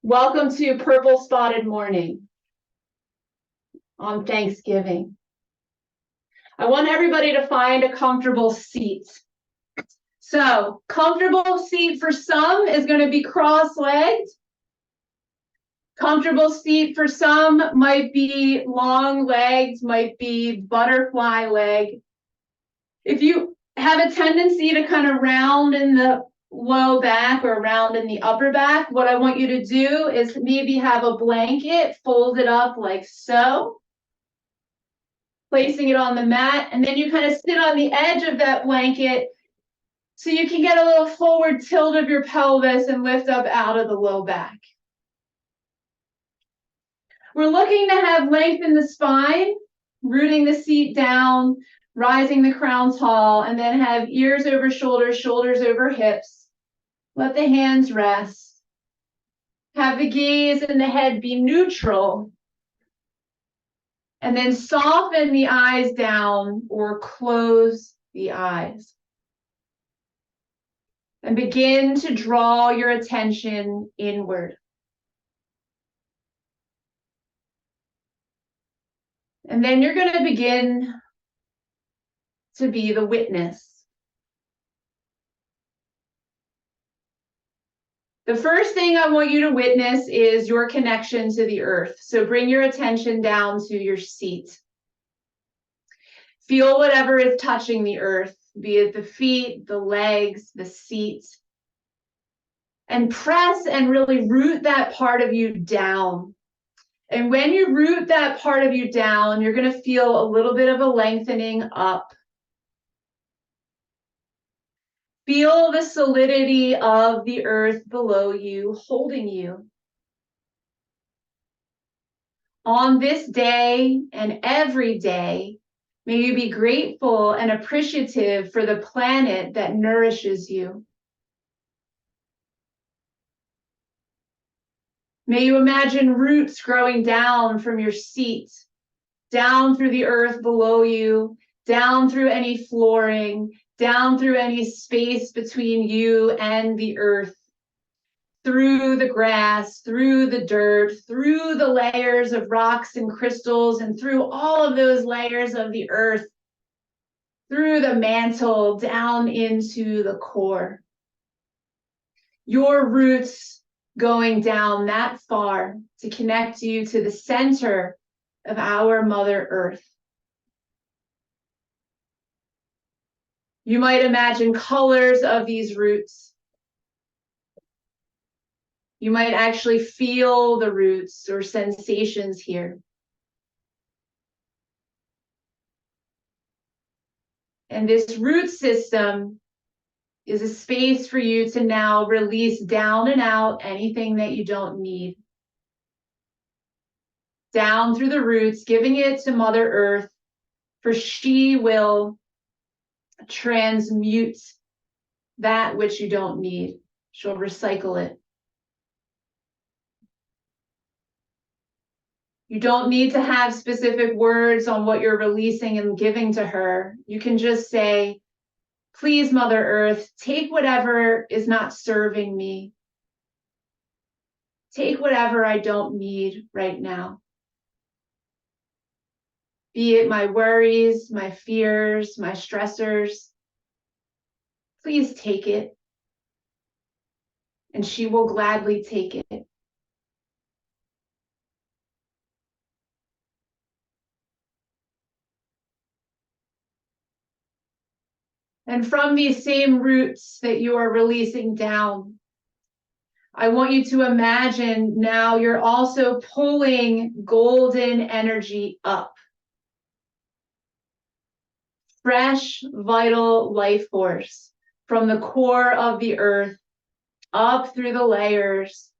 Welcome to Purple Spotted Morning on Thanksgiving. I want everybody to find a comfortable seat. So, comfortable seat for some is going to be cross-legged. Comfortable seat for some might be long legs, might be butterfly leg. If you have a tendency to kind of round in the low back or round in the upper back, what I want you to do is maybe have a blanket folded up like so, placing it on the mat, and then you kind of sit on the edge of that blanket so you can get a little forward tilt of your pelvis and lift up out of the low back. We're looking to have length in the spine, rooting the seat down, rising the crown tall, and then have ears over shoulders, shoulders over hips. Let the hands rest. Have the gaze and the head be neutral. And then soften the eyes down or close the eyes. And begin to draw your attention inward. And then you're going to begin to be the witness. The first thing I want you to witness is your connection to the earth. So bring your attention down to your seat. Feel whatever is touching the earth, be it the feet, the legs, the seat. And press and really root that part of you down. And when you root that part of you down, you're going to feel a little bit of a lengthening up. Feel the solidity of the earth below you, holding you. On this day and every day, may you be grateful and appreciative for the planet that nourishes you. May you imagine roots growing down from your seat, down through the earth below you, down through any flooring, down through any space between you and the earth, through the grass, through the dirt, through the layers of rocks and crystals, and through all of those layers of the earth, through the mantle, down into the core. Your roots going down that far to connect you to the center of our Mother Earth. You might imagine colors of these roots. You might actually feel the roots or sensations here. And this root system is a space for you to now release down and out anything that you don't need. Down through the roots, giving it to Mother Earth, for she will transmute that which you don't need. She'll recycle it. You don't need to have specific words on what you're releasing and giving to her. You can just say, please, Mother Earth, take whatever is not serving me. Take whatever I don't need right now. Be it my worries, my fears, my stressors. Please take it. And she will gladly take it. And from these same roots that you are releasing down, I want you to imagine now you're also pulling golden energy up. Fresh, vital life force from the core of the earth, up through the layers,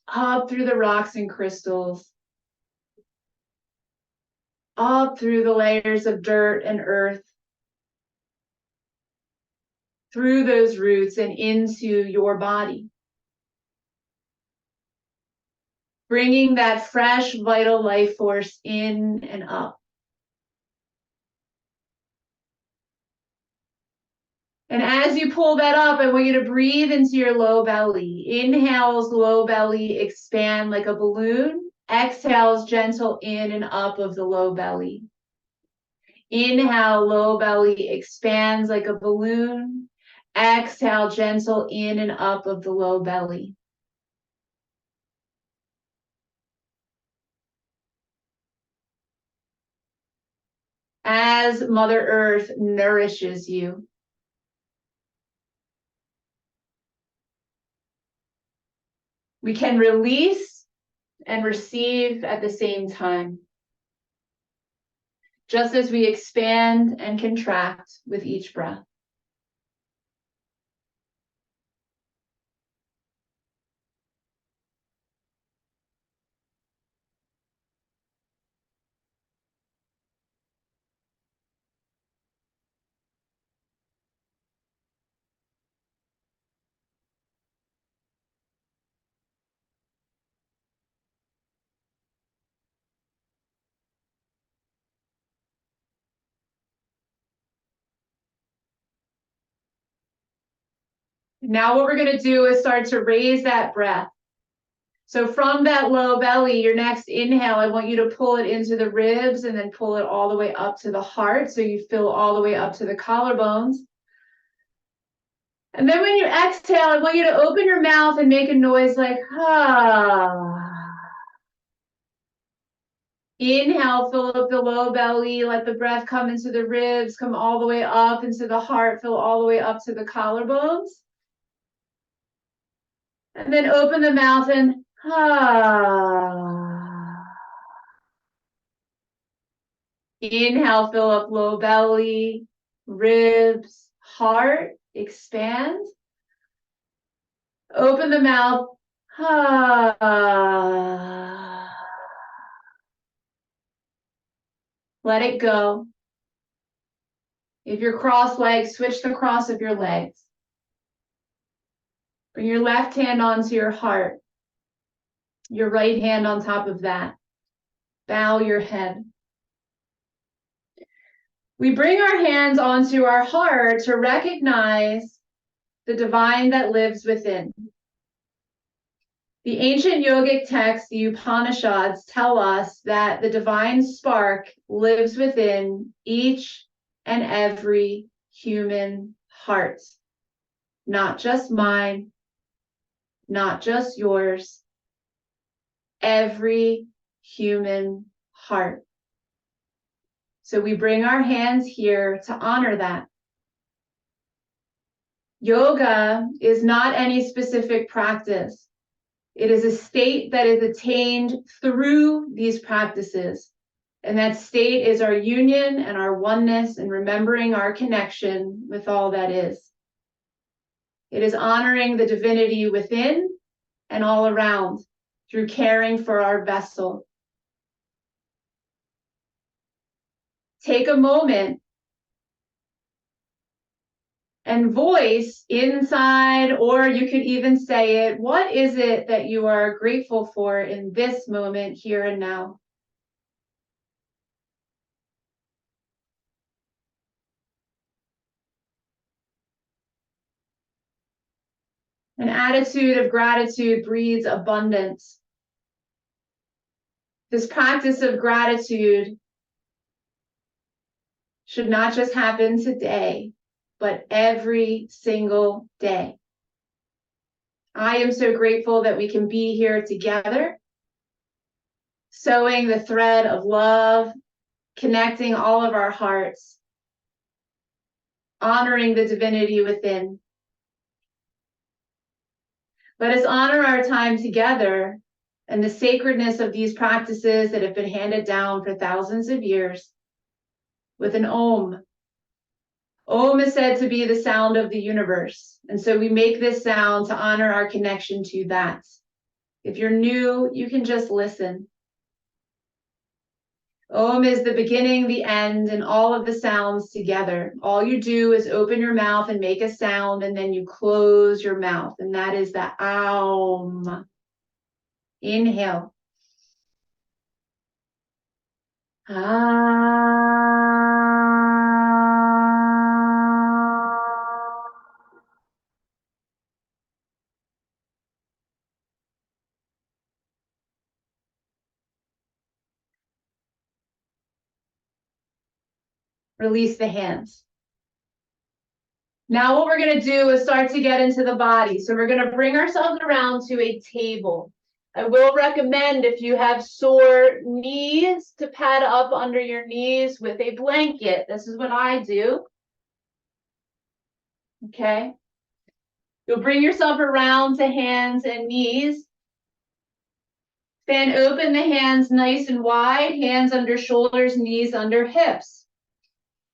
up through the rocks and crystals, up through the layers of dirt and earth, through those roots and into your body. Bringing that fresh, vital life force in and up. And as you pull that up, I want you to breathe into your low belly. Inhales, low belly, expand like a balloon. Exhales, gentle in and up of the low belly. Inhale, low belly expands like a balloon. Exhale, gentle in and up of the low belly. As Mother Earth nourishes you. We can release and receive at the same time, just as we expand and contract with each breath. Now what we're going to do is start to raise that breath. So from that low belly, your next inhale, I want you to pull it into the ribs and then pull it all the way up to the heart. So you fill all the way up to the collarbones. And then when you exhale, I want you to open your mouth and make a noise like, ah. Inhale, fill up the low belly, let the breath come into the ribs, come all the way up into the heart, fill all the way up to the collarbones. And then open the mouth and Inhale, fill up low belly, ribs, heart, expand. Open the mouth. Let it go. If you're cross-legged, switch the cross of your legs. Bring your left hand onto your heart. Your right hand on top of that. Bow your head. We bring our hands onto our heart to recognize the divine that lives within. The ancient yogic texts, the Upanishads, tell us that the divine spark lives within each and every human heart. Not just mine, not just yours, every human heart. So we bring our hands here to honor that. Yoga is not any specific practice. It is a state that is attained through these practices. And that state is our union and our oneness and remembering our connection with all that is. It is honoring the divinity within and all around through caring for our vessel. Take a moment and voice inside, or you could even say it, what is it that you are grateful for in this moment, here and now? An attitude of gratitude breeds abundance. This practice of gratitude should not just happen today, but every single day. I am so grateful that we can be here together, sewing the thread of love, connecting all of our hearts, honoring the divinity within. Let us honor our time together and the sacredness of these practices that have been handed down for thousands of years with an Om. Om is said to be the sound of the universe. And so we make this sound to honor our connection to that. If you're new, you can just listen. Om is the beginning, the end, and all of the sounds together. All you do is open your mouth and make a sound, and then you close your mouth. And that is the Aum. Inhale. Ah. Release the hands. Now what we're going to do is start to get into the body. So we're going to bring ourselves around to a table. I will recommend, if you have sore knees, to pad up under your knees with a blanket. This is what I do. Okay. You'll bring yourself around to hands and knees. Then open the hands nice and wide, hands under shoulders, knees under hips.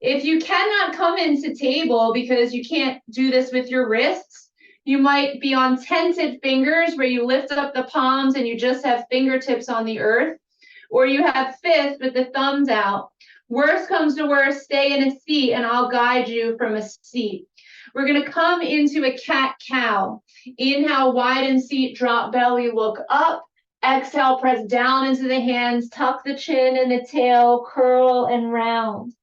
If you cannot come into table because you can't do this with your wrists, you might be on tented fingers where you lift up the palms and you just have fingertips on the earth, or you have fists with the thumbs out. Worst comes to worst, stay in a seat and I'll guide you from a seat. We're going to come into a cat-cow. Inhale, widen seat, drop belly, look up. Exhale, press down into the hands, tuck the chin and the tail, curl and round.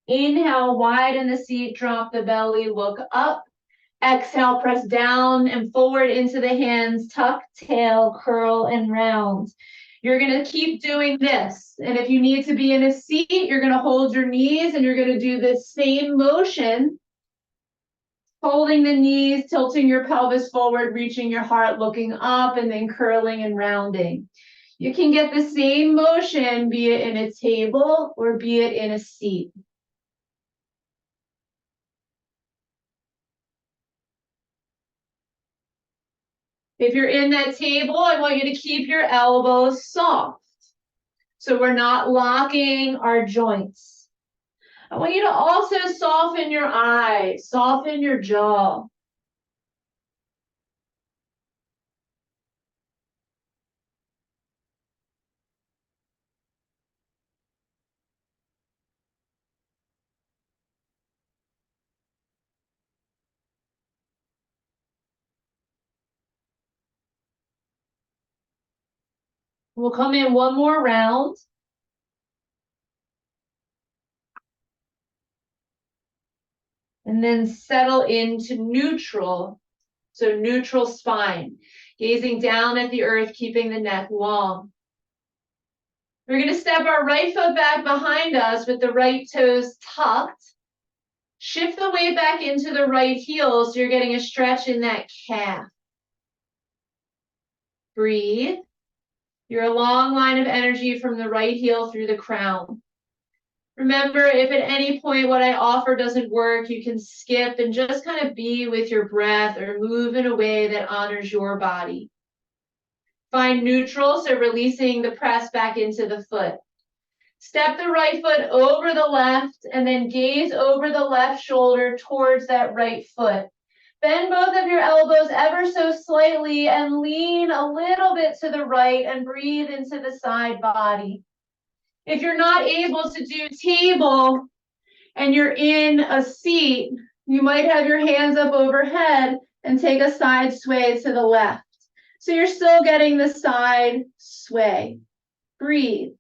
Inhale, widen the seat, drop the belly, look up. Exhale, press down and forward into the hands, tuck, tail, curl, and round. You're going to keep doing this. And if you need to be in a seat, you're going to hold your knees and you're going to do the same motion. Holding the knees, tilting your pelvis forward, reaching your heart, looking up, and then curling and rounding. You can get the same motion, be it in a table or be it in a seat. If you're in that table, I want you to keep your elbows soft. So we're not locking our joints. I want you to also soften your eyes, soften your jaw. We'll come in one more round. And then settle into neutral. So neutral spine, gazing down at the earth, keeping the neck long. We're going to step our right foot back behind us with the right toes tucked. Shift the weight back into the right heel so you're getting a stretch in that calf. Breathe. You're a long line of energy from the right heel through the crown. Remember, if at any point what I offer doesn't work, you can skip and just kind of be with your breath or move in a way that honors your body. Find neutral, so releasing the press back into the foot. Step the right foot over the left and then gaze over the left shoulder towards that right foot. Bend both of your elbows ever so slightly and lean a little bit to the right and breathe into the side body. If you're not able to do table and you're in a seat, you might have your hands up overhead and take a side sway to the left. So you're still getting the side sway. Breathe.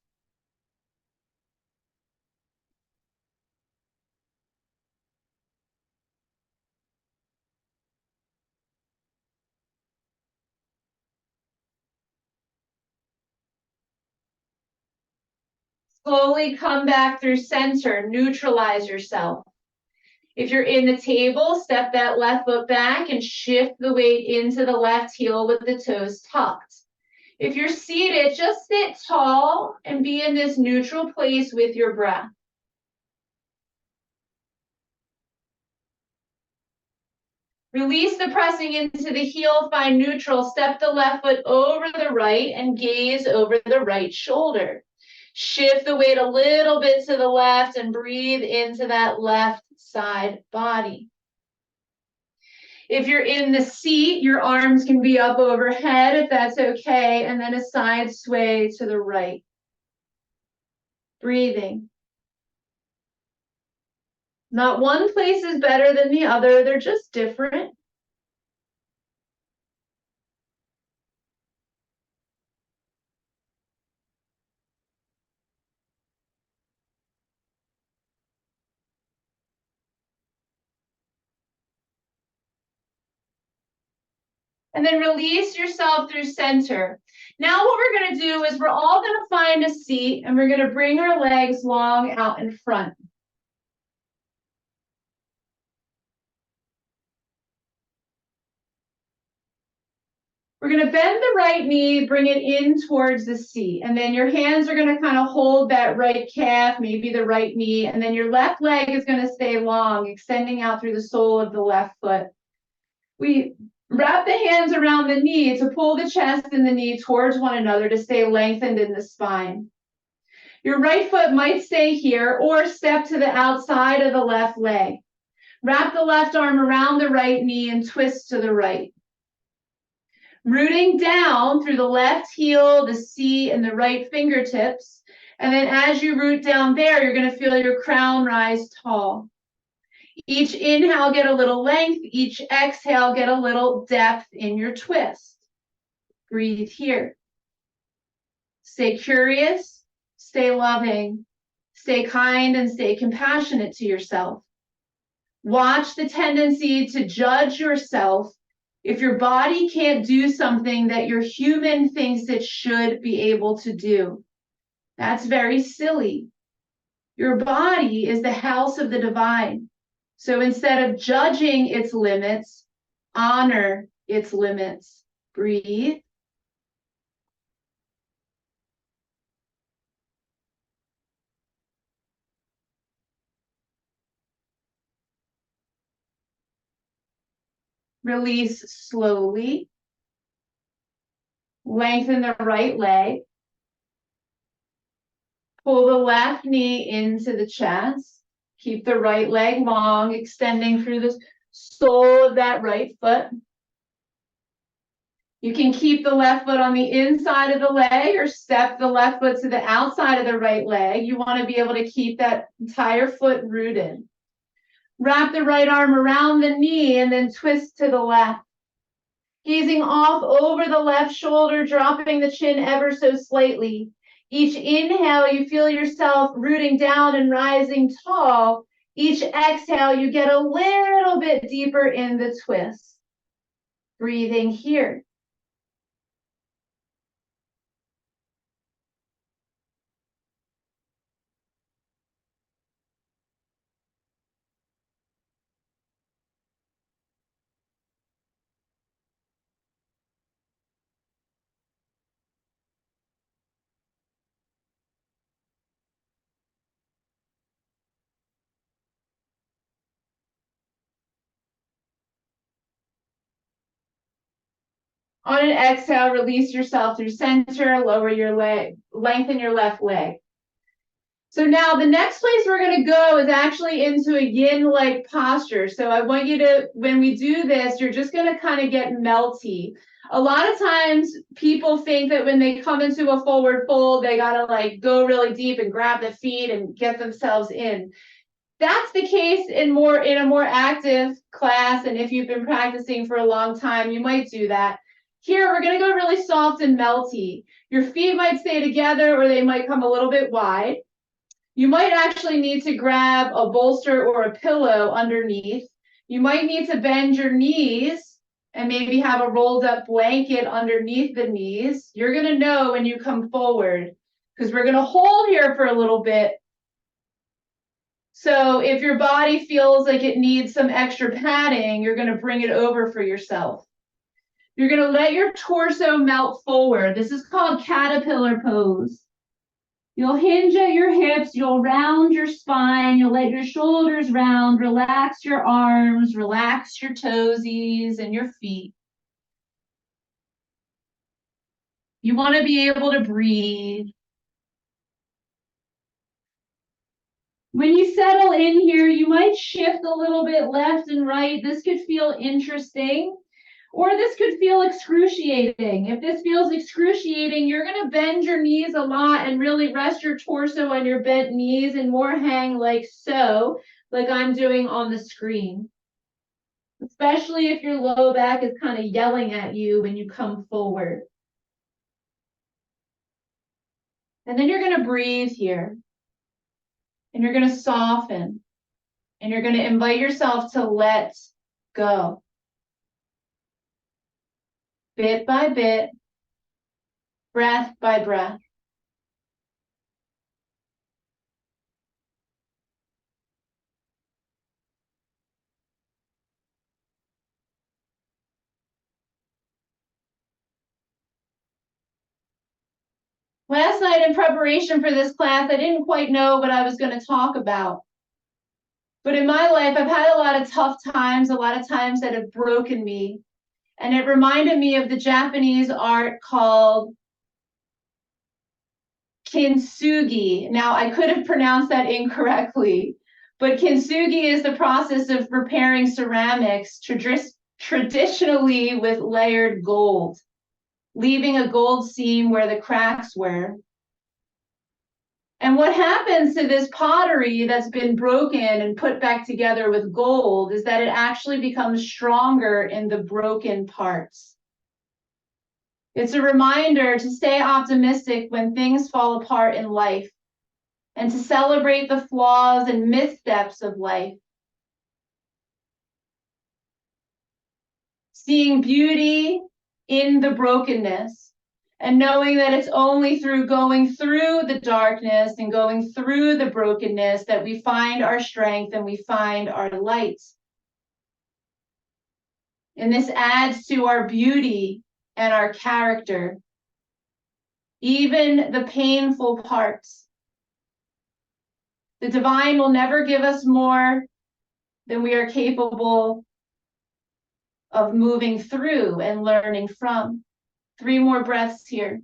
Slowly come back through center, neutralize yourself. If you're in the table, step that left foot back and shift the weight into the left heel with the toes tucked. If you're seated, just sit tall and be in this neutral place with your breath. Release the pressing into the heel, find neutral, step the left foot over the right and gaze over the right shoulder. Shift the weight a little bit to the left and breathe into that left side body. If you're in the seat, your arms can be up overhead if that's okay, and then a side sway to the right. Breathing. Not one place is better than the other, they're just different. And then release yourself through center. Now what we're going to do is we're all going to find a seat and we're going to bring our legs long out in front. We're going to bend the right knee, bring it in towards the seat. And then your hands are going to kind of hold that right calf, maybe the right knee. And then your left leg is going to stay long, extending out through the sole of the left foot. We wrap the hands around the knee to pull the chest and the knee towards one another to stay lengthened in the spine. Your right foot might stay here or step to the outside of the left leg. Wrap the left arm around the right knee and twist to the right. Rooting down through the left heel, the seat, and the right fingertips. And then as you root down there, you're going to feel your crown rise tall. Each inhale, get a little length. Each exhale, get a little depth in your twist. Breathe here. Stay curious, stay loving, stay kind, and stay compassionate to yourself. Watch the tendency to judge yourself if your body can't do something that your human thinks it should be able to do. That's very silly. Your body is the house of the divine. So instead of judging its limits, honor its limits. Breathe. Release slowly. Lengthen the right leg. Pull the left knee into the chest. Keep the right leg long, extending through the sole of that right foot. You can keep the left foot on the inside of the leg or step the left foot to the outside of the right leg. You want to be able to keep that entire foot rooted. Wrap the right arm around the knee and then twist to the left. Gazing off over the left shoulder, dropping the chin ever so slightly. Each inhale, you feel yourself rooting down and rising tall. Each exhale, you get a little bit deeper in the twist. Breathing here. On an exhale, release yourself through center, lower your leg, lengthen your left leg. So now the next place we're going to go is actually into a yin-like posture. So I want you to, when we do this, you're just going to kind of get melty. A lot of times people think that when they come into a forward fold, they got to like go really deep and grab the feet and get themselves in. That's the case in a more active class. And if you've been practicing for a long time, you might do that. Here, we're going to go really soft and melty. Your feet might stay together or they might come a little bit wide. You might actually need to grab a bolster or a pillow underneath. You might need to bend your knees and maybe have a rolled up blanket underneath the knees. You're going to know when you come forward because we're going to hold here for a little bit. So if your body feels like it needs some extra padding, you're going to bring it over for yourself. You're going to let your torso melt forward. This is called caterpillar pose. You'll hinge at your hips, you'll round your spine, you'll let your shoulders round, relax your arms, relax your toesies and your feet. You want to be able to breathe. When you settle in here, you might shift a little bit left and right. This could feel interesting. Or this could feel excruciating. If this feels excruciating, you're going to bend your knees a lot and really rest your torso on your bent knees and more hang like so, like I'm doing on the screen. Especially if your low back is kind of yelling at you when you come forward. And then you're going to breathe here. And you're going to soften. And you're going to invite yourself to let go. Bit by bit, breath by breath. Last night in preparation for this class, I didn't quite know what I was going to talk about. But in my life, I've had a lot of tough times, a lot of times that have broken me. And it reminded me of the Japanese art called kintsugi. Now, I could have pronounced that incorrectly, but kintsugi is the process of preparing ceramics traditionally with layered gold, leaving a gold seam where the cracks were. And what happens to this pottery that's been broken and put back together with gold is that it actually becomes stronger in the broken parts. It's a reminder to stay optimistic when things fall apart in life and to celebrate the flaws and missteps of life. Seeing beauty in the brokenness and knowing that it's only through going through the darkness and going through the brokenness that we find our strength and we find our light. And this adds to our beauty and our character, even the painful parts. The divine will never give us more than we are capable of moving through and learning from. 3 more breaths here.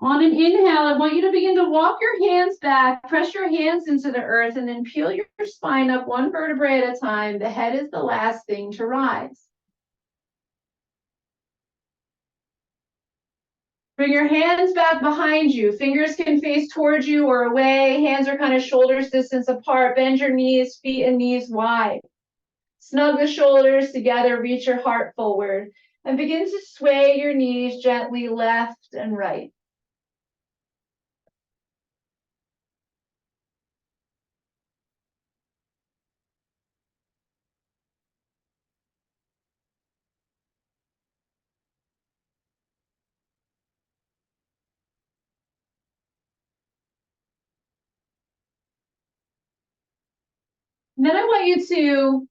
On an inhale, I want you to begin to walk your hands back, press your hands into the earth, and then peel your spine up 1 vertebrae at a time. The head is the last thing to rise. Bring your hands back behind you. Fingers can face towards you or away. Hands are kind of shoulders distance apart. Bend your knees, feet and knees wide. Snug the shoulders together, reach your heart forward, and begin to sway your knees gently left and right. And then I want you to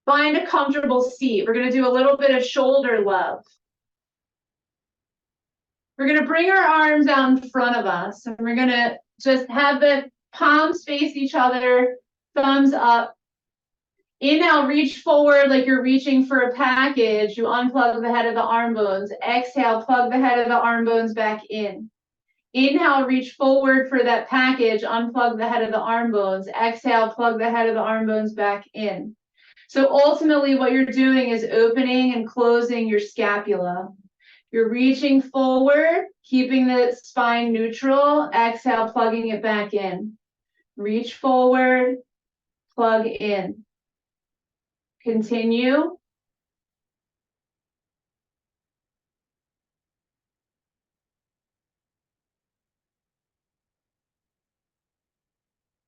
find a comfortable seat. We're going to do a little bit of shoulder love. We're going to bring our arms out in front of us, and we're going to just have the palms face each other, thumbs up. Inhale, reach forward like you're reaching for a package. You unplug the head of the arm bones. Exhale, plug the head of the arm bones back in. Inhale, reach forward for that package. Unplug the head of the arm bones. Exhale, plug the head of the arm bones back in. So ultimately what you're doing is opening and closing your scapula. You're reaching forward, keeping the spine neutral. Exhale, plugging it back in. Reach forward, plug in. Continue.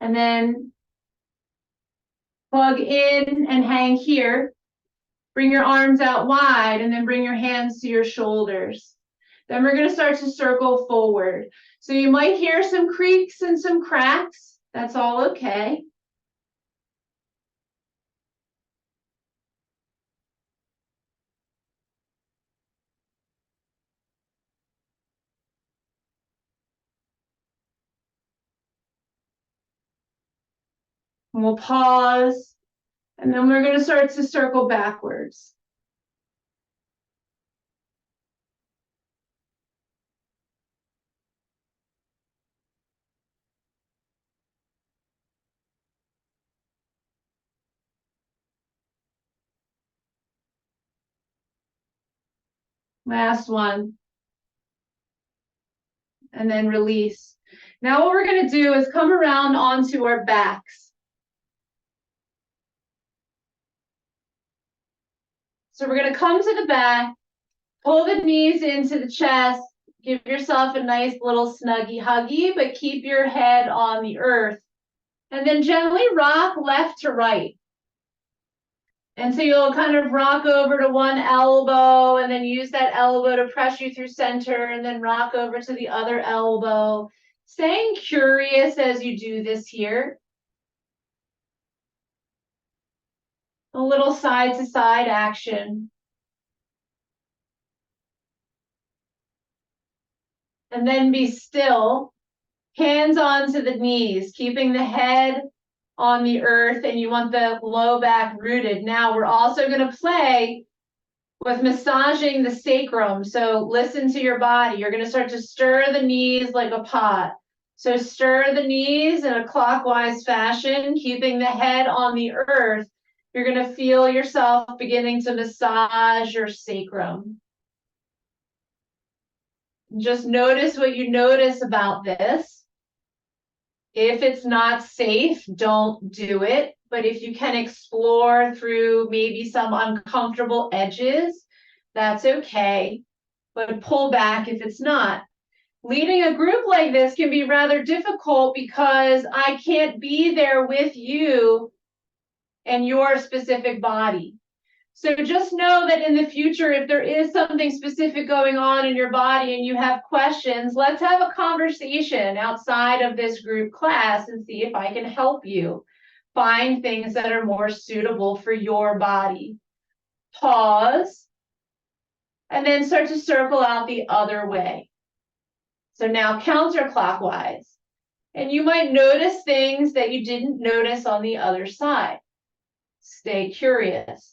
And then plug in and hang here. Bring your arms out wide and then bring your hands to your shoulders. Then we're going to start to circle forward. So you might hear some creaks and some cracks. That's all okay. And we'll pause, and then we're going to start to circle backwards. Last one. And then release. Now what we're going to do is come around onto our backs. So we're going to come to the back, pull the knees into the chest, give yourself a nice little snuggy huggy, but keep your head on the earth. And then gently rock left to right. And so you'll kind of rock over to one elbow and then use that elbow to press you through center and then rock over to the other elbow. Staying curious as you do this here. A little side to side action. And then be still. Hands onto the knees, keeping the head on the earth, and you want the low back rooted. Now we're also going to play with massaging the sacrum. So listen to your body. You're going to start to stir the knees like a pot. So stir the knees in a clockwise fashion, keeping the head on the earth. You're going to feel yourself beginning to massage your sacrum. Just notice what you notice about this. If it's not safe, don't do it. But if you can explore through maybe some uncomfortable edges, that's okay. But pull back if it's not. Leading a group like this can be rather difficult because I can't be there with you and your specific body. So just know that in the future, if there is something specific going on in your body and you have questions, let's have a conversation outside of this group class and see if I can help you find things that are more suitable for your body. Pause, and then start to circle out the other way. So now counterclockwise. And you might notice things that you didn't notice on the other side. Stay curious.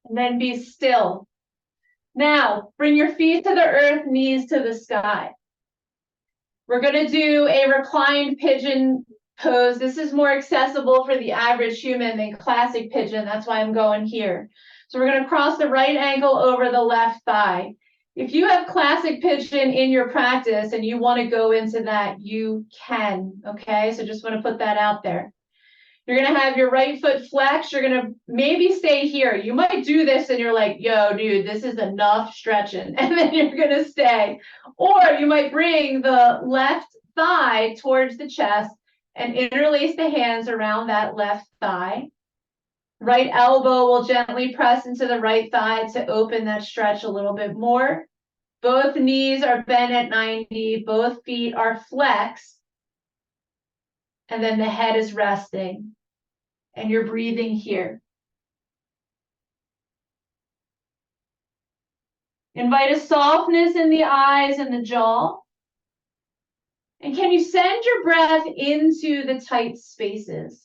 And then be still. Now, bring your feet to the earth, knees to the sky. We're going to do a reclined pigeon pose. This is more accessible for the average human than classic pigeon. That's why I'm going here. So we're going to cross the right ankle over the left thigh. If you have classic pigeon in your practice and you want to go into that, you can. Okay, so just want to put that out there. You're going to have your right foot flexed. You're going to maybe stay here. You might do this and you're like, yo, dude, this is enough stretching. And then you're going to stay. Or you might bring the left thigh towards the chest and interlace the hands around that left thigh. Right elbow will gently press into the right thigh to open that stretch a little bit more. Both knees are bent at 90. Both feet are flexed. And then the head is resting. And you're breathing here. Invite a softness in the eyes and the jaw. And can you send your breath into the tight spaces?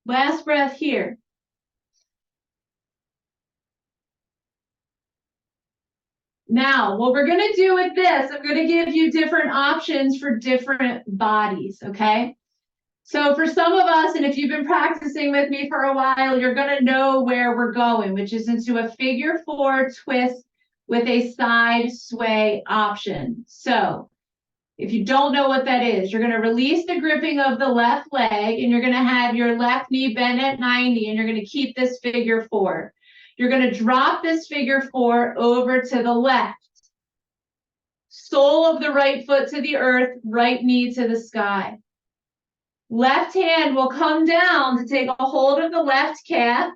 Last breath here. Now, what we're going to do with this, I'm going to give you different options for different bodies, okay? So for some of us, and if you've been practicing with me for a while, you're going to know where we're going, which is into a figure 4 twist with a side sway option. So if you don't know what that is, you're going to release the gripping of the left leg, and you're going to have your left knee bent at 90, and you're going to keep this figure 4. You're going to drop this figure 4 over to the left. Sole of the right foot to the earth, right knee to the sky. Left hand will come down to take a hold of the left calf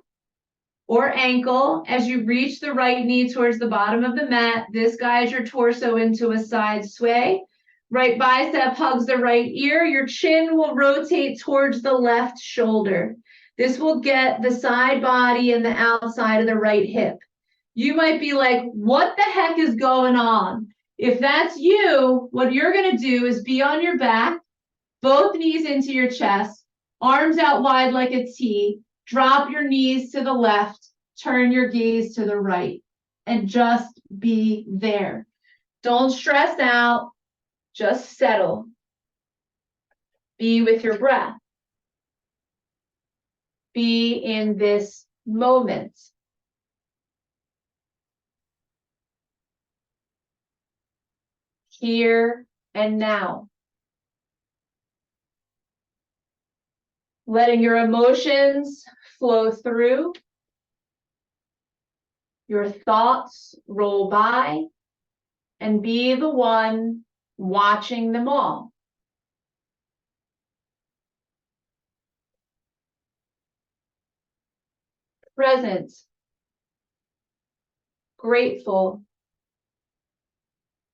or ankle as you reach the right knee towards the bottom of the mat. This guides your torso into a side sway. Right bicep hugs the right ear. Your chin will rotate towards the left shoulder. This will get the side body and the outside of the right hip. You might be like, what the heck is going on? If that's you, what you're going to do is be on your back, both knees into your chest, arms out wide like a T, drop your knees to the left, turn your gaze to the right, and just be there. Don't stress out, just settle. Be with your breath. Be in this moment. Here and now. Letting your emotions flow through. Your thoughts roll by, and be the one watching them all. Present, grateful,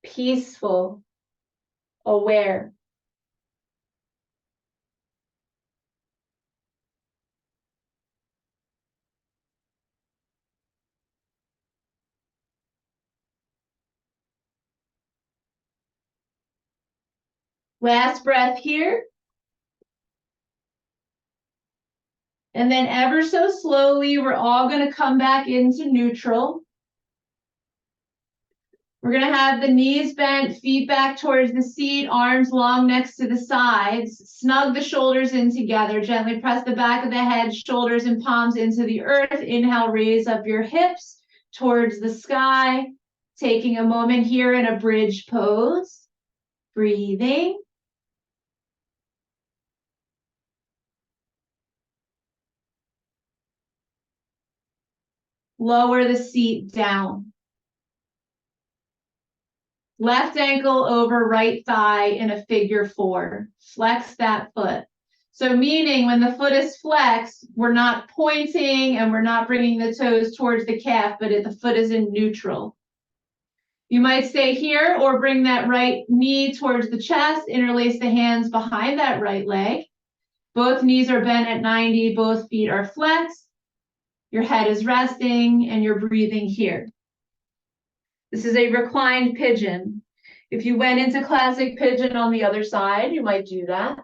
peaceful, aware. Last breath here. And then ever so slowly, we're all going to come back into neutral. We're going to have the knees bent, feet back towards the seat, arms long next to the sides. Snug the shoulders in together. Gently press the back of the head, shoulders and palms into the earth. Inhale, raise up your hips towards the sky. Taking a moment here in a bridge pose. Breathing. Lower the seat down. Left ankle over right thigh in a figure four. Flex that foot. So meaning when the foot is flexed, we're not pointing and we're not bringing the toes towards the calf, but the foot is in neutral. You might stay here or bring that right knee towards the chest, interlace the hands behind that right leg. Both knees are bent at 90, both feet are flexed. Your head is resting and you're breathing here. This is a reclined pigeon. If you went into classic pigeon on the other side, you might do that.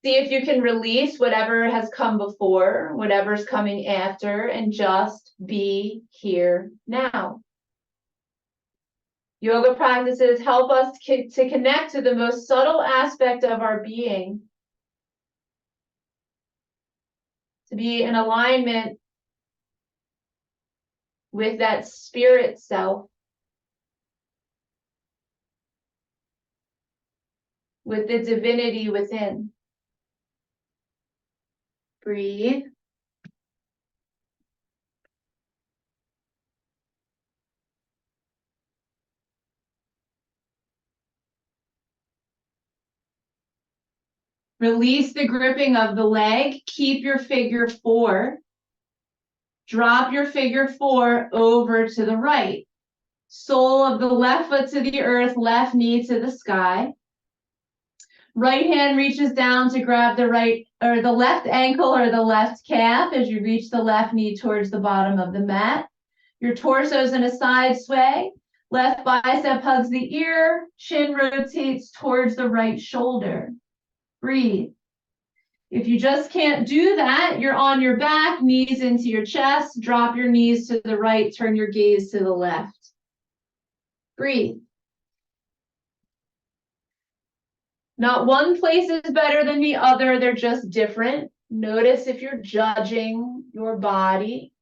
See if you can release whatever has come before, whatever's coming after, and just be here now. Yoga practices help us to connect to the most subtle aspect of our being, to be in alignment with that spirit self, with the divinity within. Breathe. Release the gripping of the leg. Keep your figure four. Drop your figure four over to the right. Sole of the left foot to the earth, left knee to the sky. Right hand reaches down to grab the right or the left ankle or the left calf as you reach the left knee towards the bottom of the mat. Your torso's in a side sway. Left bicep hugs the ear. Chin rotates towards the right shoulder. Breathe. If you just can't do that, you're on your back, knees into your chest. Drop your knees to the right. Turn your gaze to the left. Breathe. Not one place is better than the other. They're just different. Notice if you're judging your body.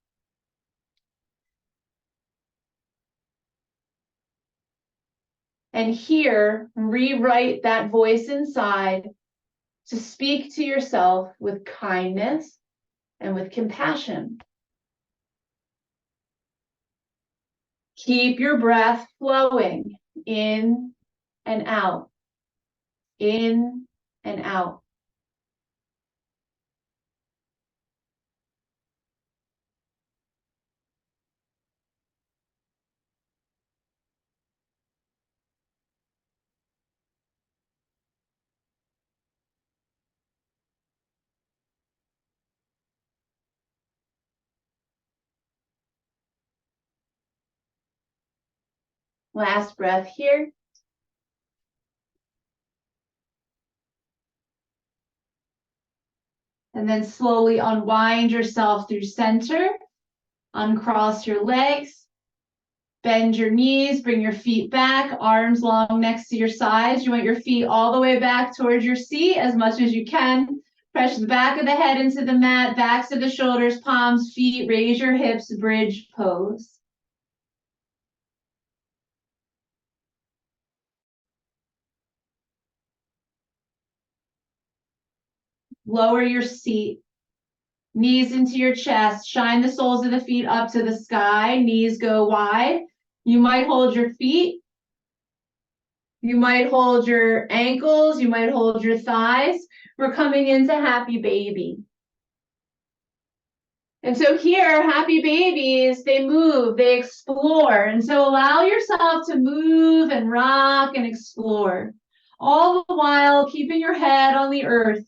And here, rewrite that voice inside to speak to yourself with kindness and with compassion. Keep your breath flowing in and out, in and out. Last breath here. And then slowly unwind yourself through center. Uncross your legs. Bend your knees, bring your feet back, arms long next to your sides. You want your feet all the way back towards your seat as much as you can. Press the back of the head into the mat, backs of the shoulders, palms, feet, raise your hips, bridge pose. Lower your seat, knees into your chest, shine the soles of the feet up to the sky, knees go wide. You might hold your feet. You might hold your ankles, you might hold your thighs. We're coming into happy baby. And so here, happy babies, they move, they explore. And so allow yourself to move and rock and explore, all the while keeping your head on the earth.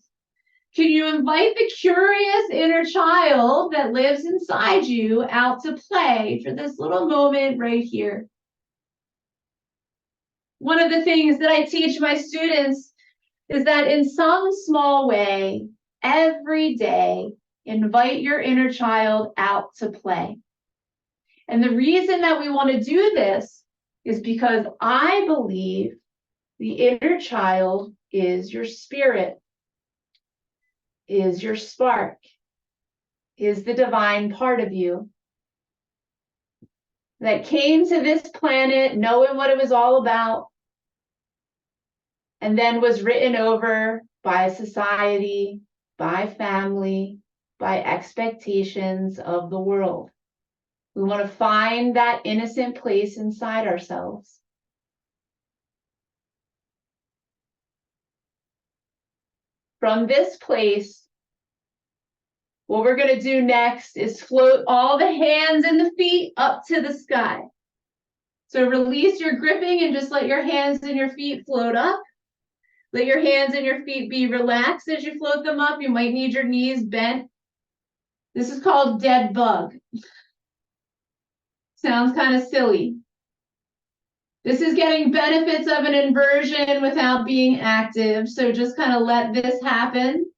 Can you invite the curious inner child that lives inside you out to play for this little moment right here? One of the things that I teach my students is that in some small way, every day, invite your inner child out to play. And the reason that we want to do this is because I believe the inner child is your spirit, is your spark, is the divine part of you that came to this planet knowing what it was all about, and then was written over by society, by family, by expectations of the world. We want to find that innocent place inside ourselves. From this place, what we're going to do next is float all the hands and the feet up to the sky. So release your gripping and just let your hands and your feet float up. Let your hands and your feet be relaxed as you float them up. You might need your knees bent. This is called dead bug. Sounds kind of silly. This is getting benefits of an inversion without being active. So just kind of let this happen.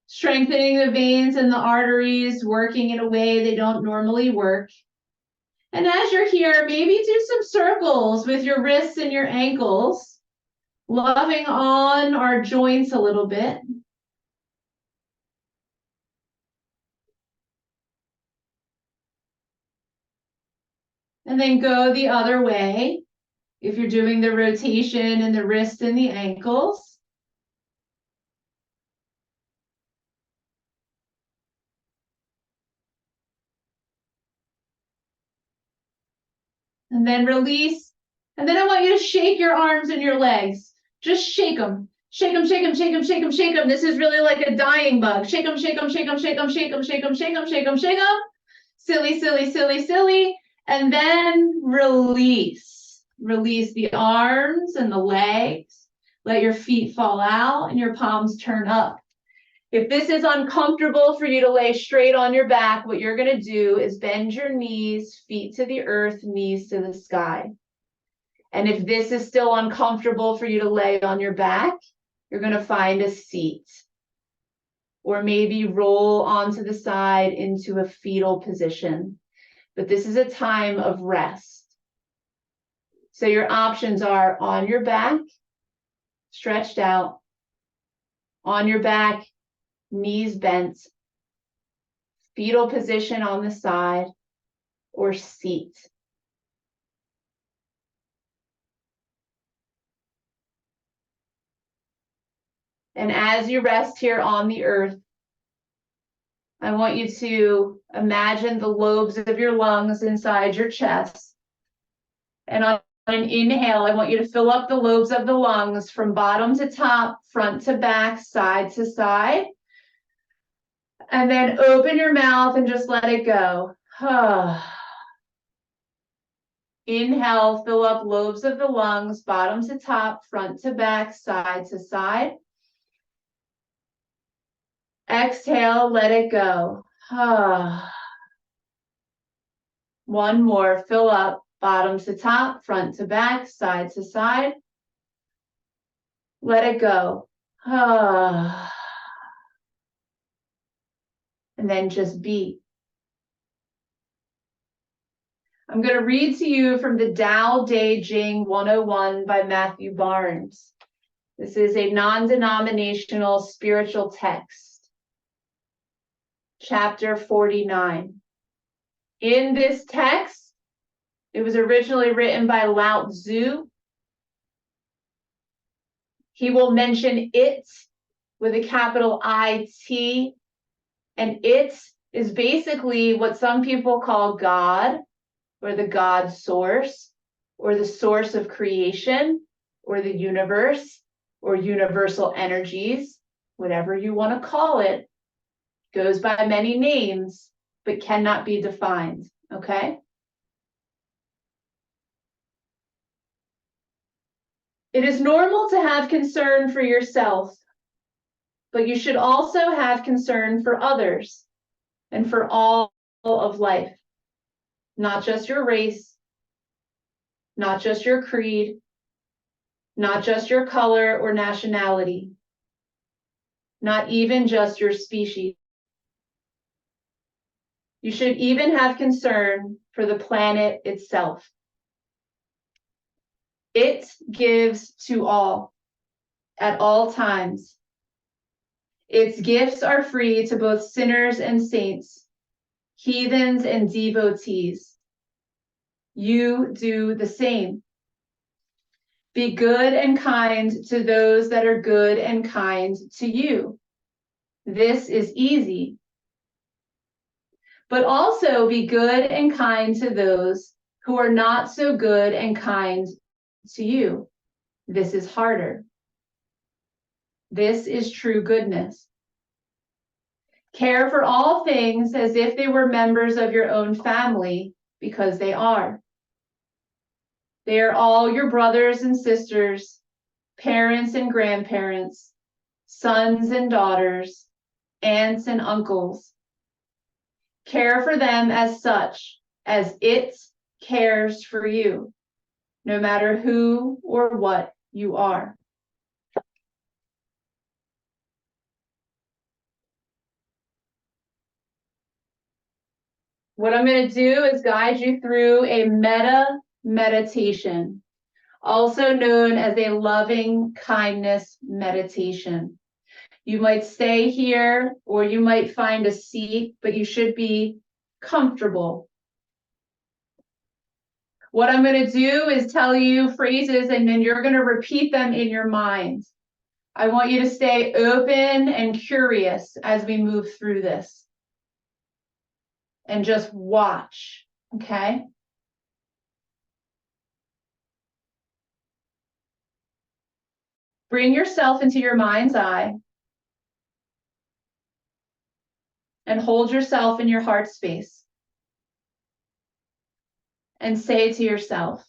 Strengthening the veins and the arteries, working in a way they don't normally work. And as you're here, maybe do some circles with your wrists and your ankles, loving on our joints a little bit. And then go the other way if you're doing the rotation in the wrist and the ankles. And then release. And then I want you to shake your arms and your legs. Just shake them. Shake them, shake them, shake them, shake them, shake them. This is really like a dying bug. Shake them, shake them, shake them, shake them, shake them, shake them, shake them, shake them, shake them. Silly, silly, silly, silly. And then release. Release the arms and the legs. Let your feet fall out and your palms turn up. If this is uncomfortable for you to lay straight on your back, what you're going to do is bend your knees, feet to the earth, knees to the sky. And if this is still uncomfortable for you to lay on your back, you're going to find a seat. Or maybe roll onto the side into a fetal position. But this is a time of rest. So your options are on your back, stretched out, on your back, knees bent, fetal position on the side, or seat. And as you rest here on the earth, I want you to imagine the lobes of your lungs inside your chest. And on an inhale, I want you to fill up the lobes of the lungs from bottom to top, front to back, side to side. And then open your mouth and just let it go. Inhale, fill up lobes of the lungs, bottom to top, front to back, side to side. Exhale, let it go. One more, fill up bottom to top, front to back, side to side. Let it go. And then just be. I'm going to read to you from the Tao Te Ching 101 by Matthew Barnes. This is a non-denominational spiritual text. Chapter 49. In this text, it was originally written by Lao Tzu. He will mention it with a capital I-T, and it is basically what some people call God, or the God source, or the source of creation, or the universe, or universal energies, whatever you want to call it. Goes by many names, but cannot be defined, okay? It is normal to have concern for yourself, but you should also have concern for others and for all of life, not just your race, not just your creed, not just your color or nationality, not even just your species. You should even have concern for the planet itself. It gives to all, at all times. Its gifts are free to both sinners and saints, heathens and devotees. You do the same. Be good and kind to those that are good and kind to you. This is easy. But also be good and kind to those who are not so good and kind to you. This is harder. This is true goodness. Care for all things as if they were members of your own family, because they are. They are all your brothers and sisters, parents and grandparents, sons and daughters, aunts and uncles. Care for them as such, as it cares for you, no matter who or what you are. What I'm going to do is guide you through a metta meditation, also known as a loving kindness meditation. You might stay here or you might find a seat, but you should be comfortable. What I'm going to do is tell you phrases and then you're going to repeat them in your mind. I want you to stay open and curious as we move through this. And just watch, okay? Bring yourself into your mind's eye and hold yourself in your heart space. And say to yourself,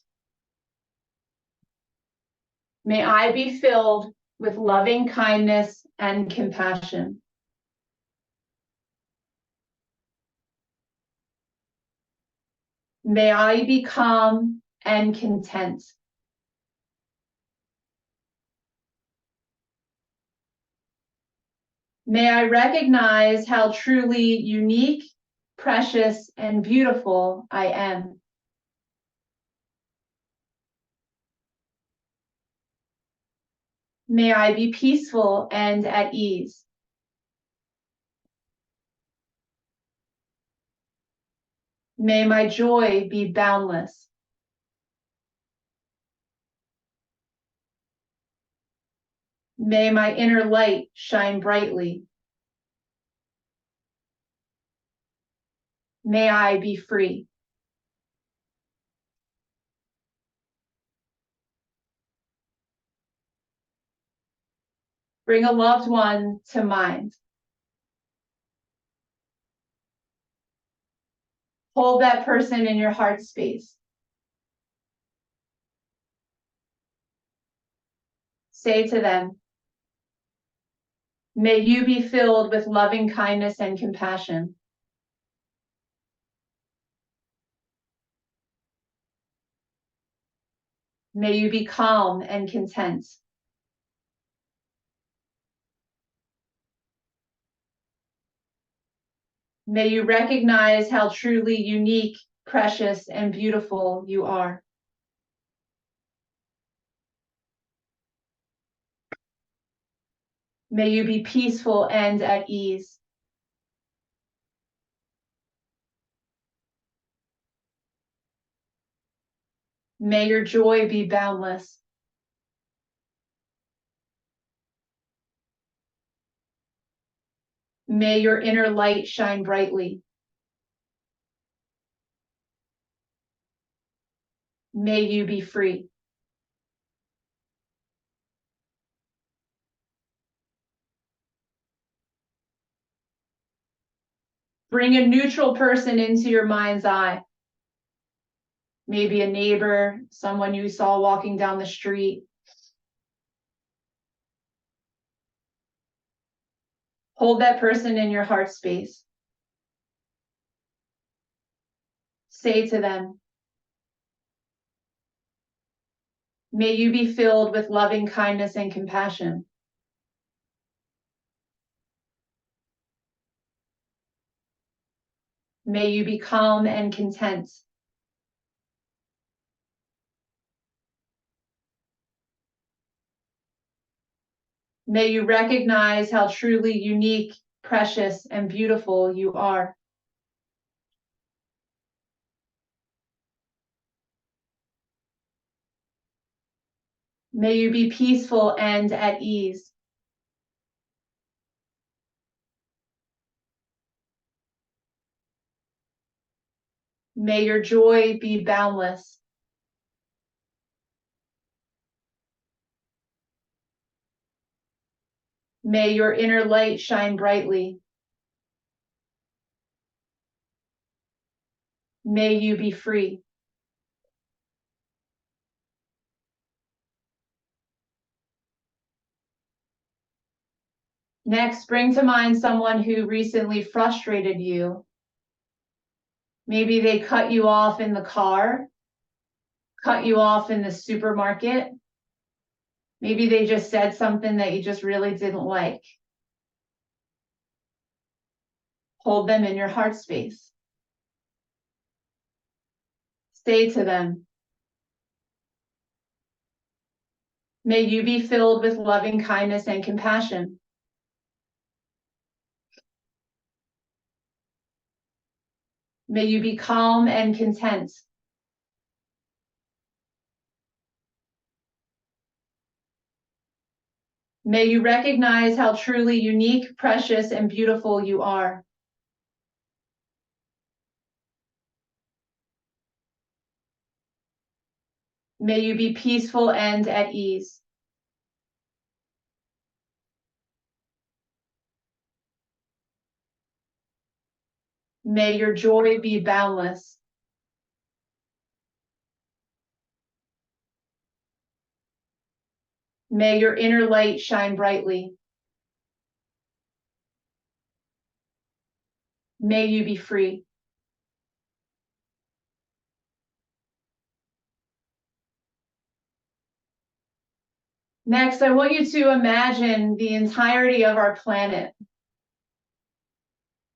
may I be filled with loving kindness and compassion. May I be calm and content. May I recognize how truly unique, precious, and beautiful I am. May I be peaceful and at ease. May my joy be boundless. May my inner light shine brightly. May I be free. Bring a loved one to mind. Hold that person in your heart space. Say to them, may you be filled with loving kindness and compassion. May you be calm and content. May you recognize how truly unique, precious, and beautiful you are. May you be peaceful and at ease. May your joy be boundless. May your inner light shine brightly. May you be free. Bring a neutral person into your mind's eye. Maybe a neighbor, someone you saw walking down the street. Hold that person in your heart space. Say to them, may you be filled with loving kindness and compassion. May you be calm and content. May you recognize how truly unique, precious, and beautiful you are. May you be peaceful and at ease. May your joy be boundless. May your inner light shine brightly. May you be free. Next, bring to mind someone who recently frustrated you. Maybe they cut you off in the car, cut you off in the supermarket. Maybe they just said something that you just really didn't like. Hold them in your heart space. Say to them, may you be filled with loving kindness and compassion. May you be calm and content. May you recognize how truly unique, precious, and beautiful you are. May you be peaceful and at ease. May your joy be boundless. May your inner light shine brightly. May you be free. Next, I want you to imagine the entirety of our planet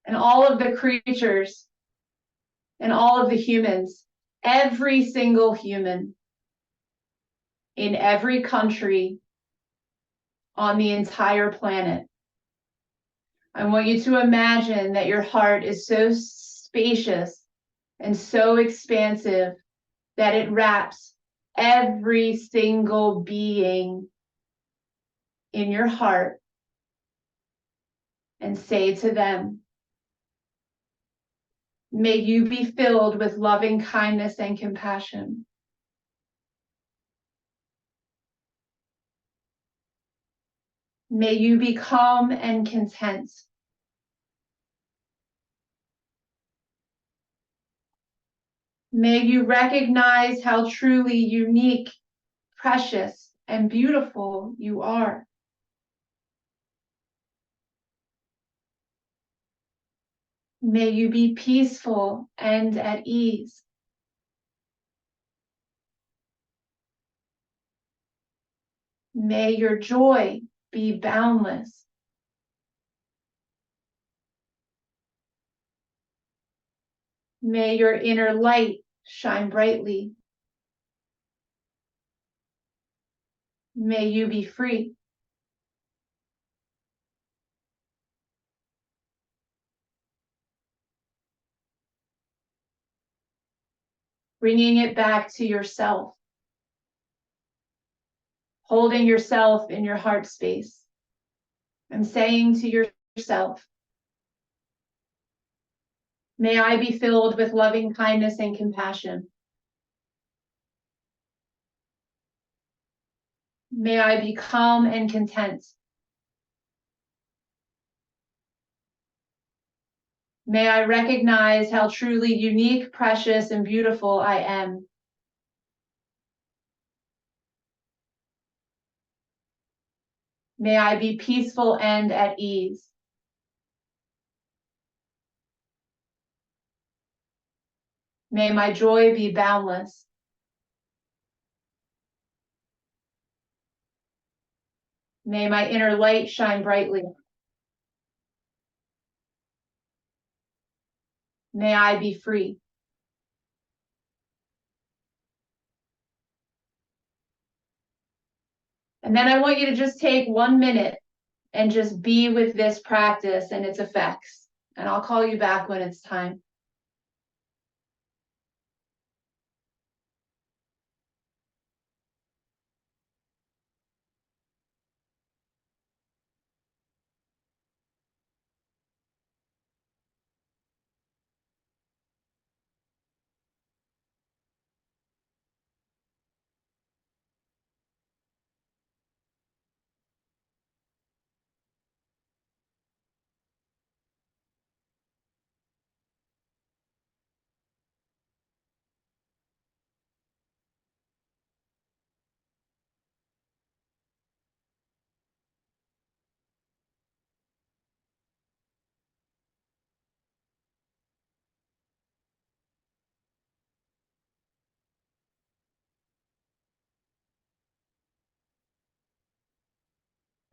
and all of the creatures and all of the humans, every single human in every country on the entire planet. I want you to imagine that your heart is so spacious and so expansive that it wraps every single being in your heart, and say to them, may you be filled with loving kindness and compassion. May you be calm and content. May you recognize how truly unique, precious, and beautiful you are. May you be peaceful and at ease. May your joy be boundless. May your inner light shine brightly. May you be free. Bringing it back to yourself. Holding yourself in your heart space and saying to yourself, may I be filled with loving kindness and compassion. May I be calm and content. May I recognize how truly unique, precious, and beautiful I am. May I be peaceful and at ease. May my joy be boundless. May my inner light shine brightly. May I be free. And then I want you to just take 1 minute and just be with this practice and its effects. And I'll call you back when it's time.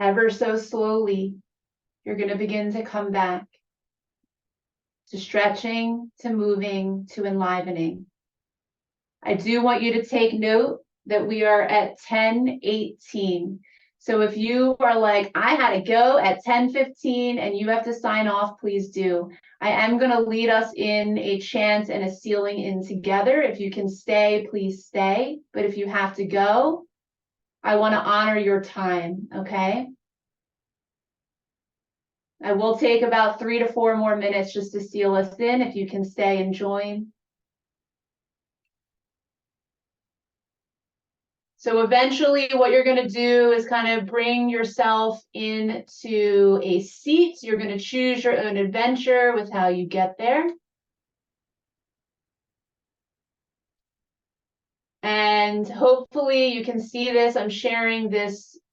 Ever so slowly, you're going to begin to come back to stretching, to moving, to enlivening. I do want you to take note that we are at 10:18. So if you are like, I had to go at 10:15 and you have to sign off, please do. I am going to lead us in a chant and a sealing in together. If you can stay, please stay. But if you have to go, I want to honor your time, okay? I will take about 3 to 4 more minutes just to seal us in. If you can stay and join. So eventually what you're going to do is kind of bring yourself into a seat. You're going to choose your own adventure with how you get there. And hopefully you can see this. I'm sharing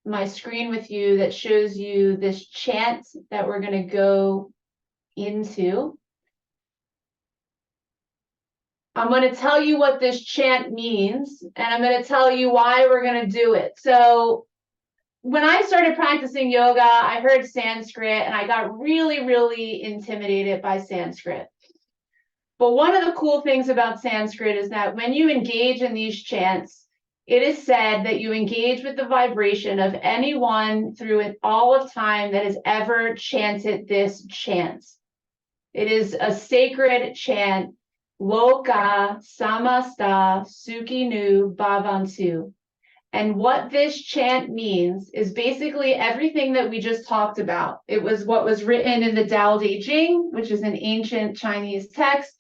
my screen with you that shows you this chant that we're going to go into. I'm going to tell you what this chant means, and I'm going to tell you why we're going to do it. So when I started practicing yoga, I heard Sanskrit, and I got really, really intimidated by Sanskrit. But one of the cool things about Sanskrit is that when you engage in these chants, it is said that you engage with the vibration of anyone through all of time that has ever chanted this chant. It is a sacred chant. Loka samasta sukhinu bhavantu. And what this chant means is basically everything that we just talked about. It was what was written in the Tao Te Ching, which is an ancient Chinese text.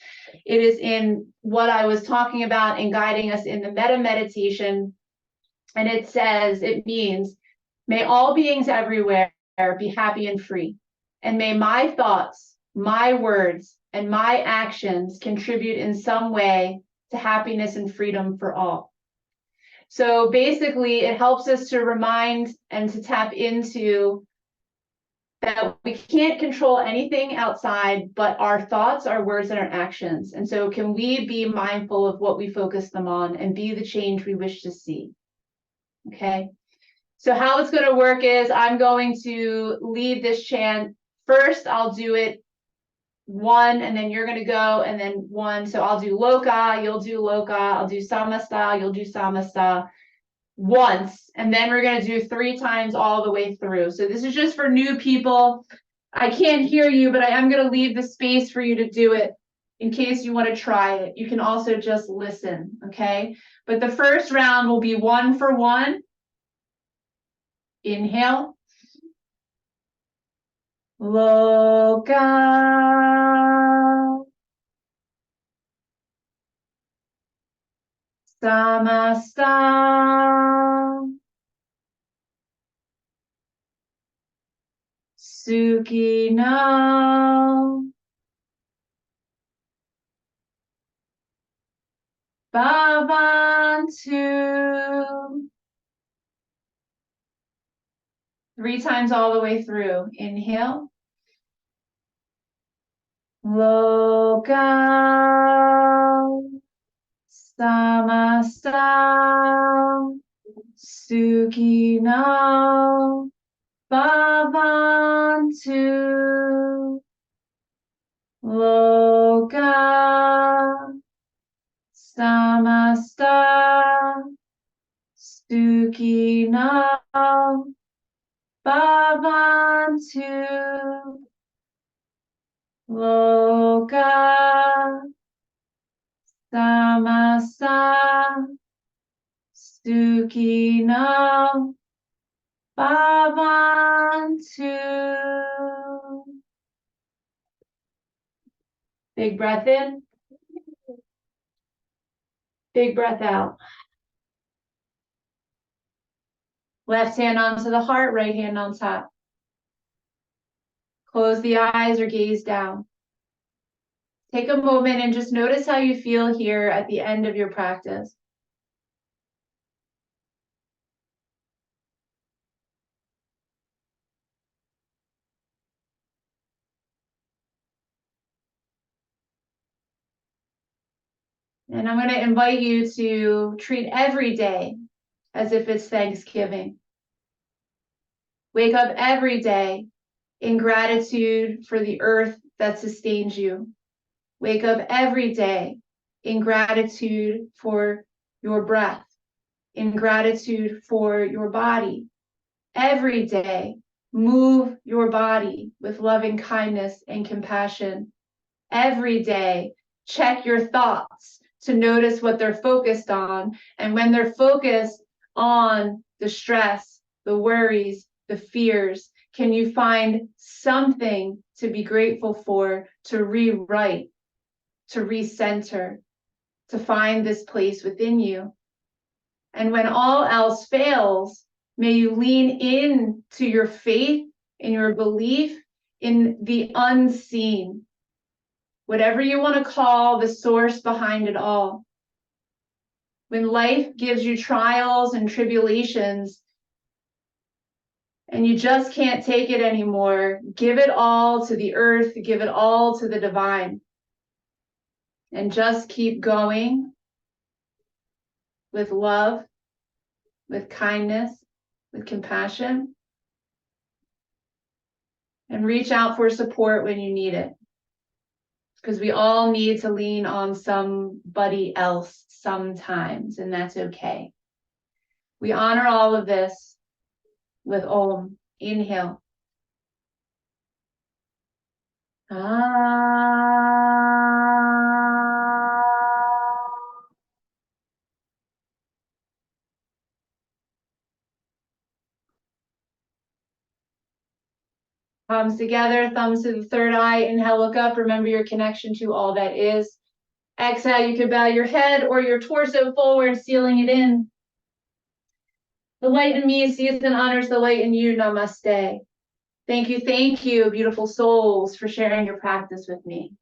It is in what I was talking about in guiding us in the metta meditation. And it means, may all beings everywhere be happy and free. And may my thoughts, my words, and my actions contribute in some way to happiness and freedom for all. So basically, it helps us to remind and to tap into that we can't control anything outside but our thoughts, our words, and our actions. And so can we be mindful of what we focus them on and be the change we wish to see? Okay. So how it's going to work is I'm going to lead this chant. First, I'll do it one, and then you're going to go, and then one. So I'll do Loka, you'll do Loka, I'll do Samasta, you'll do Samasta once, and then we're going to do 3 times all the way through. So this is just for new people. I can't hear you, but I am going to leave the space for you to do it in case you want to try it. You can also just listen, okay? But the first round will be 1 for 1. Inhale. Loka. Samasta. Sukhino. Bhavantu. 3 times all the way through. Inhale. Loka. Samasta. Sukhino. Bhavantu. Loka. Samasta. Sukhino. Bhavantu. Loka. Samasta. Sukhino. Bhavantu. Big breath in. Big breath out. Left hand onto the heart, right hand on top. Close the eyes or gaze down. Take a moment and just notice how you feel here at the end of your practice. And I'm going to invite you to treat every day as if it's Thanksgiving. Wake up every day in gratitude for the earth that sustains you. Wake up every day in gratitude for your breath, in gratitude for your body. Every day, move your body with loving kindness and compassion. Every day, check your thoughts to notice what they're focused on. And when they're focused on the stress, the worries, the fears, can you find something to be grateful for, to rewrite, to recenter, to find this place within you? And when all else fails, may you lean in to your faith, in your belief, in the unseen, whatever you want to call the source behind it all. When life gives you trials and tribulations and you just can't take it anymore, give it all to the earth, give it all to the divine, and just keep going with love, with kindness, with compassion, and reach out for support when you need it. Because we all need to lean on somebody else sometimes, and that's okay. We honor all of this with Om. Inhale. Palms together, thumbs to the third eye. Inhale, look up. Remember your connection to all that is. Exhale, you can bow your head or your torso forward, sealing it in. The light in me sees and honors the light in you. Namaste. Thank you, beautiful souls, for sharing your practice with me.